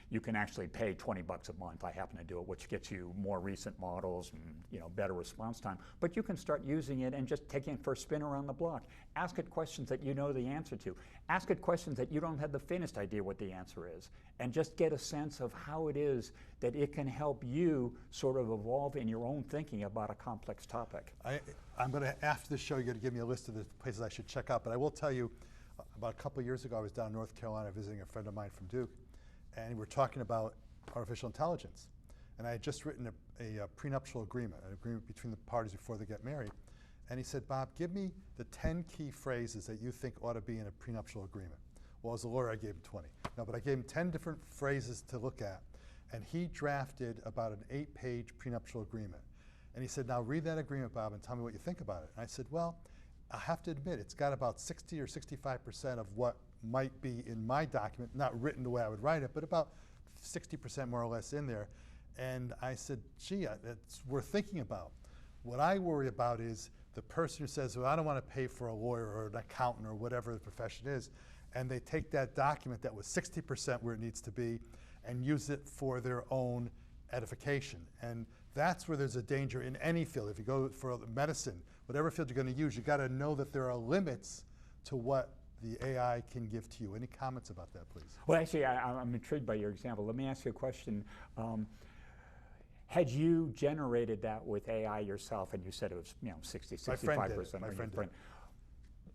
you can actually pay $20 a month. I happen to do it, which gets you more recent models and better response time. But you can start using it and just taking it for a spin around the block. Ask it questions that you know the answer to. Ask it questions that you don't have the faintest idea what the answer is, and just get a sense of how it is that it can help you sort of evolve in your own thinking about a complex topic. I'm going to, after the show, you're going to give me a list of the places I should check out, but I will tell you, about a couple of years ago, I was down in North Carolina visiting a friend of mine from Duke, and we're talking about artificial intelligence. And I had just written a prenuptial agreement, an agreement between the parties before they get married. And he said, Bob, give me the 10 key phrases that you think ought to be in a prenuptial agreement. Well, as a lawyer, I gave him 20. No, but I gave him 10 different phrases to look at. And he drafted about an 8-page prenuptial agreement. And he said, now read that agreement, Bob, and tell me what you think about it. And I said, well, I have to admit, it's got about 60 or 65% of what might be in my document, not written the way I would write it, but about 60% more or less in there. And I said, gee, it's worth thinking about. What I worry about is the person who says, well, I don't want to pay for a lawyer or an accountant or whatever the profession is, and they take that document that was 60% where it needs to be and use it for their own edification. And that's where there's a danger in any field. If you go for medicine, whatever field you're going to use, you got to know that there are limits to what the AI can give to you. Any comments about that, please? Well, actually, I'm intrigued by your example. Let me ask you a question. Had you generated that with AI yourself, and you said it was 60, 65%? My friend did.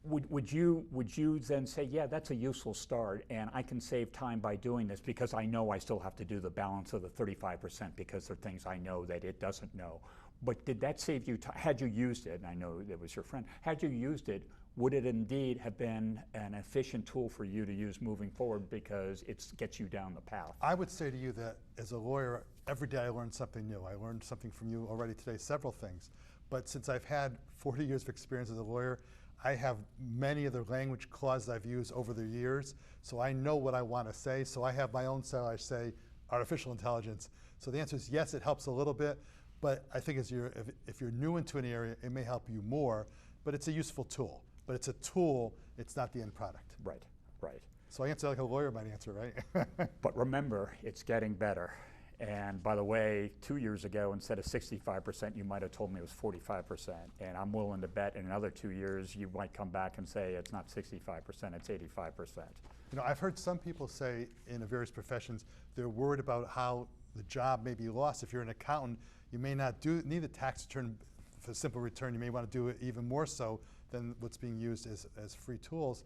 Would you then say, yeah, that's a useful start, and I can save time by doing this because I know I still have to do the balance of the 35% because there are things I know that it doesn't know. But did that save you time? Had you used it, and I know it was your friend, had you used it, would it indeed have been an efficient tool for you to use moving forward because it gets you down the path? I would say to you that as a lawyer, every day I learn something new. I learned something from you already today, several things. But since I've had 40 years of experience as a lawyer, I have many of the language clauses I've used over the years, so I know what I want to say. So I have my own style. I say artificial intelligence. So the answer is yes, it helps a little bit, but I think if you're new into an area, it may help you more, but it's a useful tool. But it's a tool, it's not the end product. Right, right. So I answer like a lawyer might answer, right? But remember, it's getting better. And by the way, 2 years ago, instead of 65%, you might have told me it was 45%. And I'm willing to bet in another 2 years, you might come back and say it's not 65%, it's 85%. You know, I've heard some people say in the various professions, they're worried about how the job may be lost. If you're an accountant, you may not need the tax return for a simple return. You may want to do it even more so than what's being used as free tools.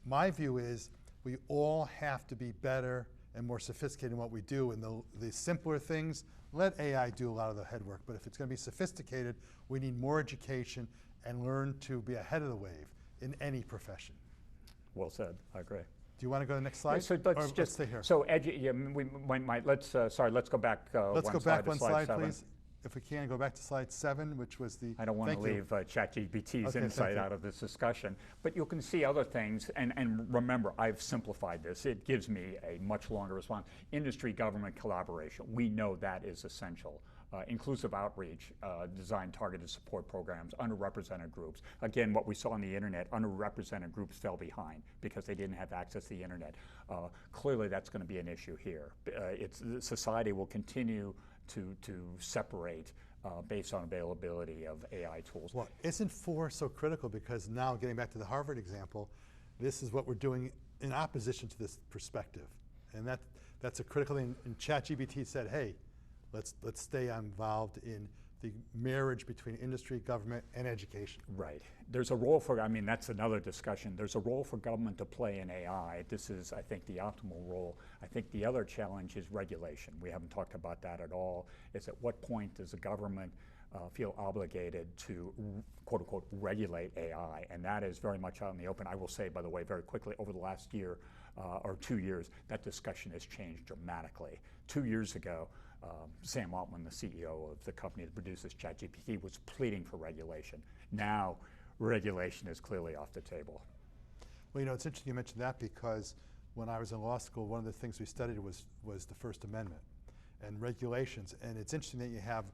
My view is we all have to be better and more sophisticated in what we do, and the simpler things, let AI do a lot of the head work. But if it's going to be sophisticated, we need more education and learn to be ahead of the wave in any profession. Well said, I agree. Do you want to go to the next slide? Yeah, so let's stay here. So let's go back let's go back one slide, 7. please. If we can, go back to slide 7, which was the. I don't want to leave ChatGPT's Okay, insight out of this discussion, but you can see other things, and remember, I've simplified this. It gives me a much longer response. Industry-government collaboration, we know that is essential. Inclusive outreach, design targeted support programs, underrepresented groups. Again, what we saw on the internet, underrepresented groups fell behind because they didn't have access to the internet. Clearly that's going to be an issue here. Society will continue to separate based on availability of AI tools. Well, isn't 4 so critical? Because now, getting back to the Harvard example, this is what we're doing in opposition to this perspective. And that's a critical thing. And ChatGPT said, hey, let's stay involved in the marriage between industry, government, and education. Right. There's a role for, that's another discussion. There's a role for government to play in AI. This is, I think, the optimal role. I think the other challenge is regulation. We haven't talked about that at all. It's at what point does the government feel obligated to, quote unquote, regulate AI? And that is very much out in the open. I will say, by the way, very quickly, over the last year or 2 years, that discussion has changed dramatically. 2 years ago, Sam Altman, the CEO of the company that produces ChatGPT, was pleading for regulation. Now, regulation is clearly off the table. Well, you know, it's interesting you mentioned that, because when I was in law school, one of the things we studied was the First Amendment and regulations. And it's interesting that you have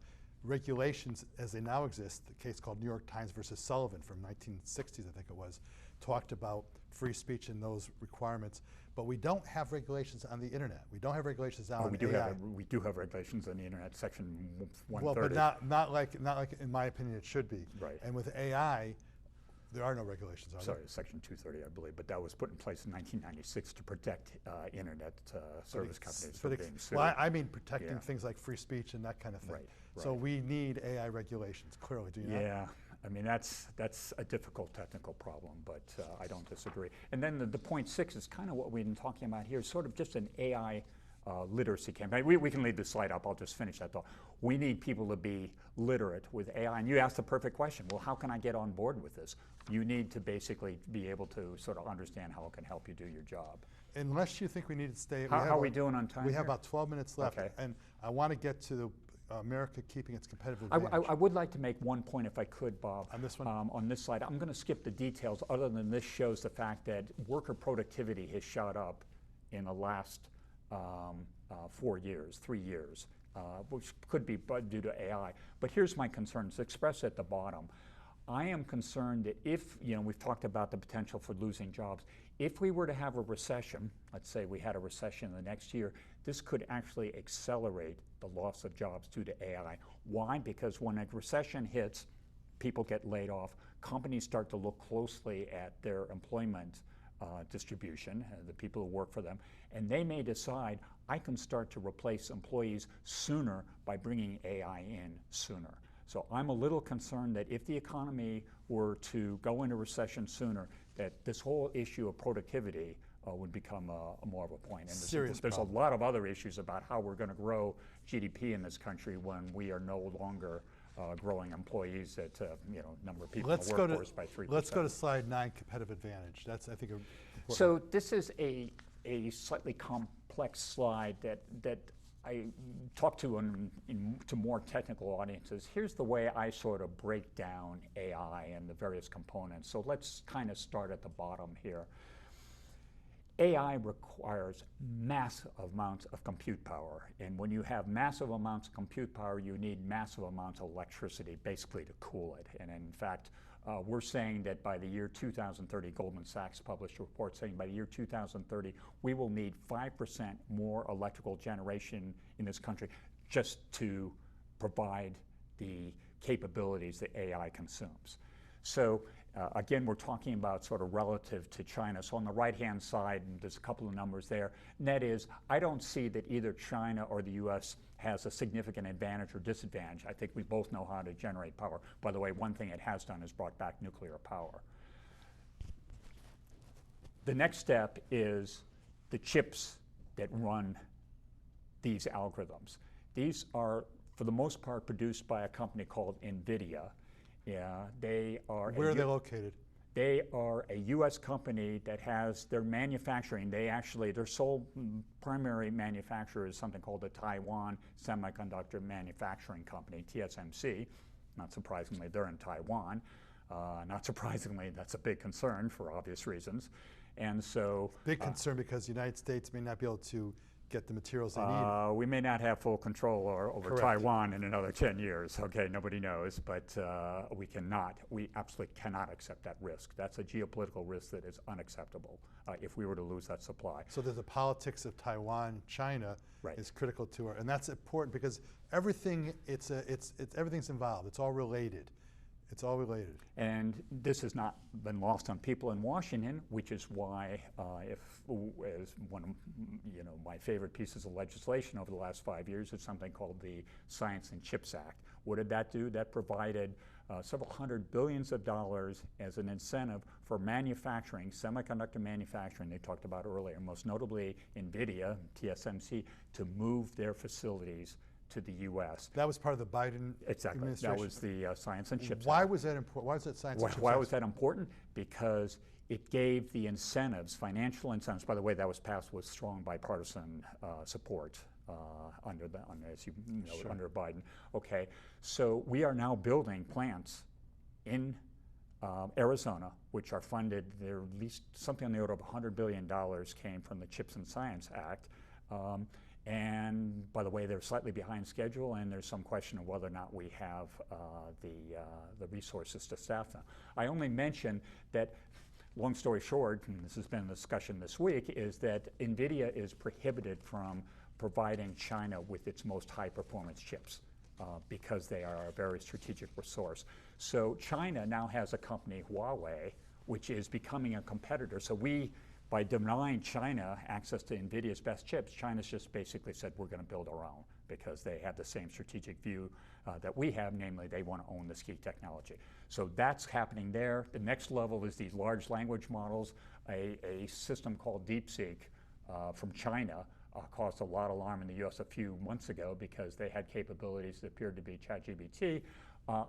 regulations as they now exist. The case called New York Times versus Sullivan from 1960s, I think it was, talked about free speech and those requirements. But we don't have regulations on the internet. We don't have regulations on AI. We do have regulations on the internet, section 130. Well, but not like in my opinion it should be. Right. And with AI, there are no regulations, are Sorry, section 230, I believe, but that was put in place in 1996 to protect internet service companies from being sued. Well, I mean protecting things like free speech and that kind of thing. Right, So we need AI regulations, clearly, do you not? Yeah, that's a difficult technical problem, but I don't disagree. And then the point 6 is kind of what we've been talking about here, sort of just an AI literacy campaign. We can leave this slide up, I'll just finish that thought. We need people to be literate with AI, and you asked the perfect question, well, how can I get on board with this? You need to basically be able to sort of understand how it can help you do your job. Unless you think we need to stay. How are we doing on time? We have about 12 minutes left, Okay. and I want to get to the America keeping its competitive advantage. I would like to make one point, if I could, Bob. On this one? On this slide. I'm going to skip the details, other than this shows the fact that worker productivity has shot up in the last 3 years, which could be due to AI. But here's my concern. It's expressed at the bottom. I am concerned that if, we've talked about the potential for losing jobs, if we were to have a recession, let's say we had a recession the next year, this could actually accelerate the loss of jobs due to AI. Why? Because when a recession hits, people get laid off, companies start to look closely at their employment distribution, the people who work for them, and they may decide, I can start to replace employees sooner by bringing AI in sooner. So I'm a little concerned that if the economy were to go into recession sooner, that this whole issue of productivity would become more of a point. And there's a lot of other issues about how we're going to grow GDP in this country when we are no longer growing employees at number of people in the workforce by 3%. Let's go to slide 9, competitive advantage. That's, I think, important. So this is a slightly complex slide that I talk to to more technical audiences. Here's the way I sort of break down AI and the various components. So let's kind of start at the bottom here. AI requires massive amounts of compute power. And when you have massive amounts of compute power, you need massive amounts of electricity basically to cool it. And in fact, we're saying that by the year 2030, Goldman Sachs published a report saying by the year 2030, we will need 5% more electrical generation in this country just to provide the capabilities that AI consumes. So again, we're talking about sort of relative to China. So on the right-hand side, and there's a couple of numbers there. Net is, I don't see that either China or the US has a significant advantage or disadvantage. I think we both know how to generate power. By the way, one thing it has done is brought back nuclear power. The next step is the chips that run these algorithms. These are, for the most part, produced by a company called NVIDIA. Yeah, they are. Where are they located? They are a U.S. company that has their manufacturing. Their sole primary manufacturer is something called the Taiwan Semiconductor Manufacturing Company, TSMC. Not surprisingly, they're in Taiwan. Not surprisingly, that's a big concern for obvious reasons. And so, big concern because the United States may not be able to get the materials they need. We may not have full control over Correct. Taiwan in another 10 years. Okay, nobody knows, but we absolutely cannot accept that risk. That's a geopolitical risk that is unacceptable if we were to lose that supply. So the politics of Taiwan, China, right, is critical to her, and that's important because everything everything's involved. It's all related. It's all related. And this has not been lost on people in Washington, which is why, as one of my favorite pieces of legislation over the last 5 years is something called the Science and Chips Act. What did that do? That provided several hundred billions of dollars as an incentive for manufacturing, semiconductor manufacturing they talked about earlier, most notably NVIDIA, TSMC, to move their facilities to the U.S. That was part of the Biden administration? That was the Science and Chips Act. Why was that important? Why was that Science and Chips Act? Why was that important? Because it gave the incentives, financial incentives. By the way, that was passed with strong bipartisan support as you know, sure, under Biden. Okay, so we are now building plants in Arizona, which are funded. There at least something on the order of $100 billion came from the Chips and Science Act. And by the way, they're slightly behind schedule, and there's some question of whether or not we have the resources to staff them. I only mention that, long story short, and this has been a discussion this week, is that NVIDIA is prohibited from providing China with its most high-performance chips because they are a very strategic resource. So China now has a company, Huawei, which is becoming a competitor. So by denying China access to NVIDIA's best chips, China's just basically said we're going to build our own because they have the same strategic view that we have, namely they want to own this key technology. So that's happening there. The next level is these large language models. A system called DeepSeek from China caused a lot of alarm in the US a few months ago because they had capabilities that appeared to be ChatGPT.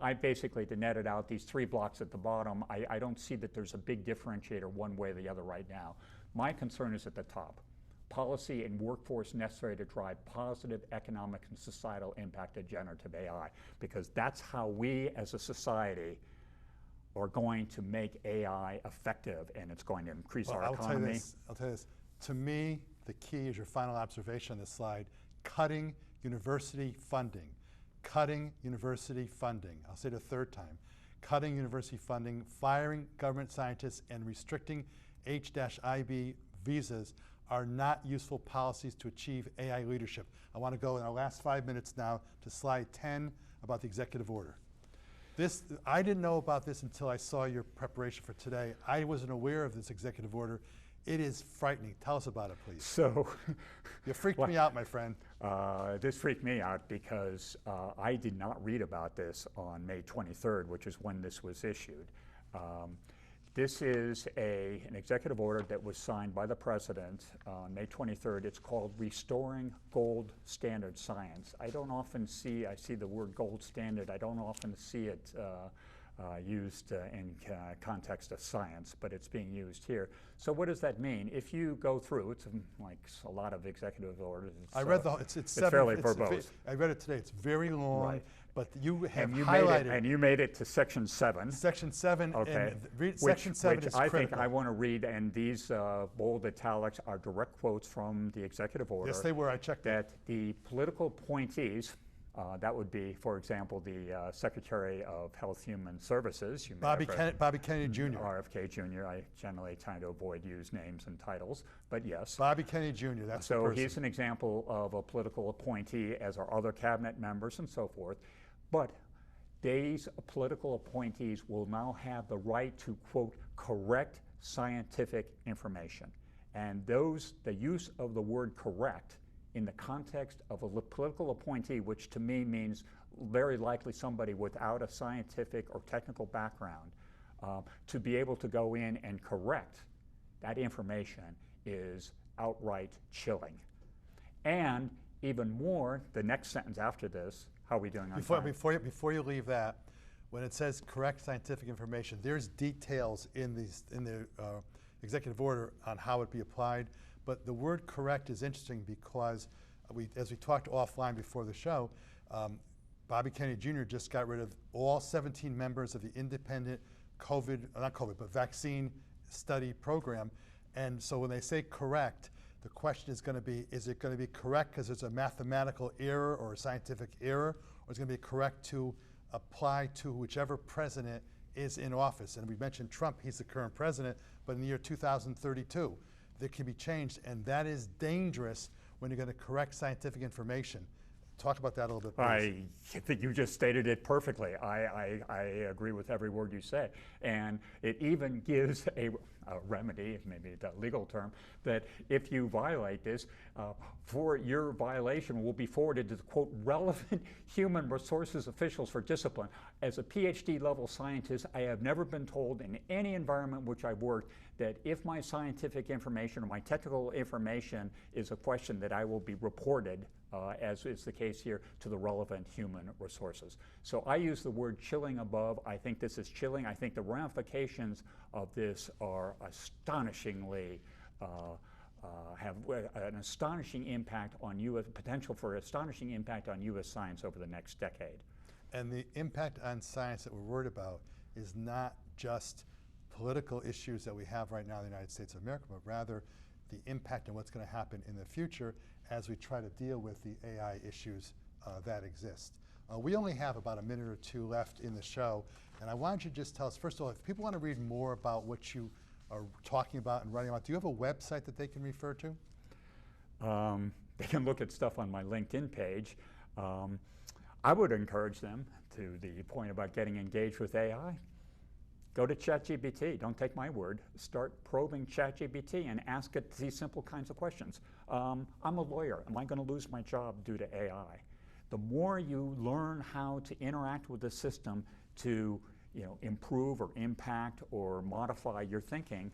I basically, to net it out, these three blocks at the bottom, I don't see that there's a big differentiator one way or the other right now. My concern is at the top. Policy and workforce necessary to drive positive economic and societal impact of generative AI, because that's how we as a society are going to make AI effective, and it's going to increase our economy. I'll tell you this. To me, the key is your final observation on this slide, cutting university funding. Cutting university funding. I'll say it a third time. Cutting university funding, firing government scientists, and restricting H-IB visas are not useful policies to achieve AI leadership. I want to go in our last 5 minutes now to slide 10 about the executive order. I didn't know about this until I saw your preparation for today. I wasn't aware of this executive order. It is frightening. Tell us about it, please. So, you freaked me out, my friend. This freaked me out because I did not read about this on May 23rd, which is when this was issued. This is an executive order that was signed by the president on May 23rd. It's called Restoring Gold Standard Science. I see the word gold standard. I don't often see it used in context of science, but it's being used here. So what does that mean? If you go through, it's like a lot of executive orders. I read the whole, it's fairly verbose. I read it today. It's very long, Right. but you have And highlighted. you made it to section 7. Section 7, Okay. and section 7 which is I critical. think I want to read, and these bold italics are direct quotes from the executive order. Yes, they were. I checked that. That the political appointees, that would be, for example, the Secretary of Health Human Services. You may Bobby have heard- Kennedy Jr. RFK Jr. I generally try to avoid use names and titles, but yes. Bobby Kennedy Jr. That's the So person. he's an example of a political appointee, as are other cabinet members and so forth. But these political appointees will now have the right to, quote, correct scientific information. And the use of the word correct in the context of a political appointee, which to me means very likely somebody without a scientific or technical background, to be able to go in and correct that information is outright chilling. And even more, the next sentence after this, how are we doing on time? Before you leave that, when it says correct scientific information, there's details in the executive order on how it be applied. But the word correct is interesting because as we talked offline before the show, Bobby Kennedy Jr. just got rid of all 17 members of the independent vaccine study program. And so when they say correct, the question is going to be, is it going to be correct because it's a mathematical error or a scientific error, or is it going to be correct to apply to whichever president is in office? And we mentioned Trump, he's the current president, but in the year 2032, that can be changed, and that is dangerous when you're going to correct scientific information. Talk about that a little bit, please. I think you just stated it perfectly. I agree with every word you said. And it even gives a remedy, maybe the legal term, that if you violate this, for your violation will be forwarded to the, quote, relevant human resources officials for discipline. As a PhD level scientist, I have never been told in any environment which I've worked that if my scientific information or my technical information is a question, that I will be reported, as is the case here, to the relevant human resources. So I use the word chilling above. I think this is chilling. I think the ramifications of this are astonishingly, have an astonishing impact on U.S., potential for astonishing impact on U.S. science over the next decade. And the impact on science that we're worried about is not just political issues that we have right now in the United States of America, but rather the impact on what's going to happen in the future as we try to deal with the AI issues that exist. We only have about a minute or two left in the show, and I wanted you to just tell us, first of all, if people want to read more about what you are talking about and writing about, do you have a website that they can refer to? They can look at stuff on my LinkedIn page. I would encourage them, to the point about getting engaged with AI, go to ChatGPT. Don't take my word. Start probing ChatGPT and ask it these simple kinds of questions. I'm a lawyer. Am I going to lose my job due to AI? The more you learn how to interact with the system to, improve or impact or modify your thinking,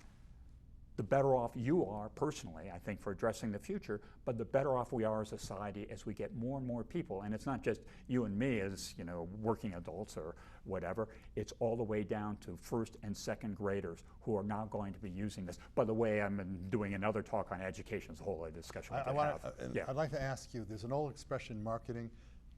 the better off you are personally, I think, for addressing the future, but the better off we are as a society as we get more and more people. And it's not just you and me as, working adults or whatever. It's all the way down to first and second graders who are now going to be using this. By the way, I'm doing another talk on education. It's a whole other discussion. I'd like to ask you, there's an old expression in marketing,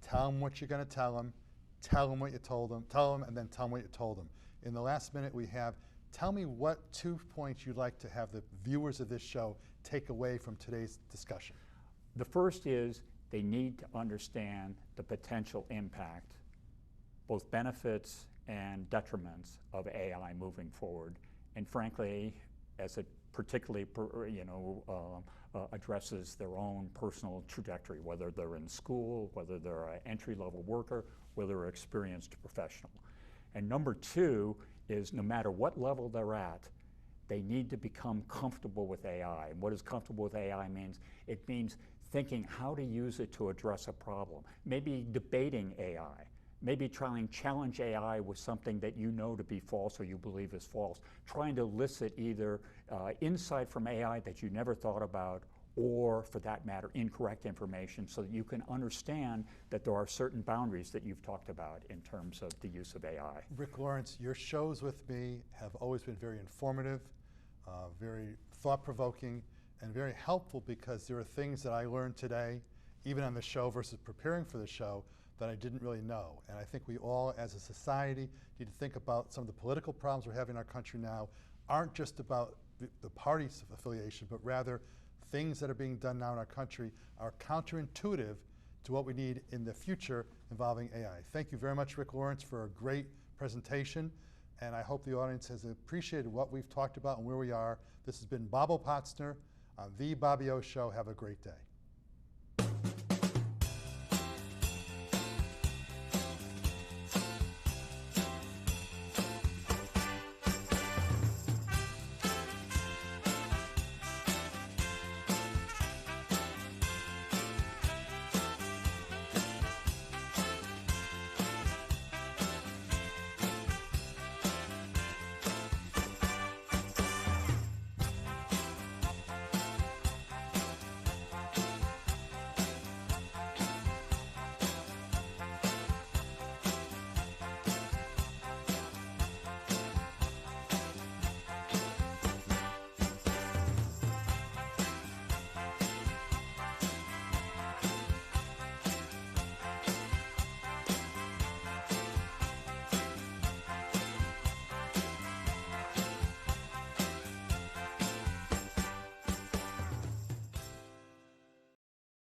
tell them what you're going to tell them what you told them, tell them, and then tell them what you told them. In the last minute we have, tell me what 2 points you'd like to have the viewers of this show take away from today's discussion. The first is they need to understand the potential impact, both benefits and detriments of AI moving forward. And frankly, as it particularly addresses their own personal trajectory, whether they're in school, whether they're an entry-level worker, whether they're an experienced professional. And number 2 is no matter what level they're at, they need to become comfortable with AI. And what does comfortable with AI means? It means thinking how to use it to address a problem. Maybe debating AI. Maybe trying to challenge AI with something that you know to be false or you believe is false. Trying to elicit either insight from AI that you never thought about, or for that matter, incorrect information, so that you can understand that there are certain boundaries that you've talked about in terms of the use of AI. Rick Lawrence, your shows with me have always been very informative, very thought-provoking, and very helpful, because there are things that I learned today, even on the show versus preparing for the show, that I didn't really know. And I think we all, as a society, need to think about some of the political problems we're having in our country now aren't just about the party's affiliation, but rather things that are being done now in our country are counterintuitive to what we need in the future involving AI. Thank you very much, Rick Lawrence, for a great presentation, and I hope the audience has appreciated what we've talked about and where we are. This has been Bob Opatzner on The Bobby O Show. Have a great day.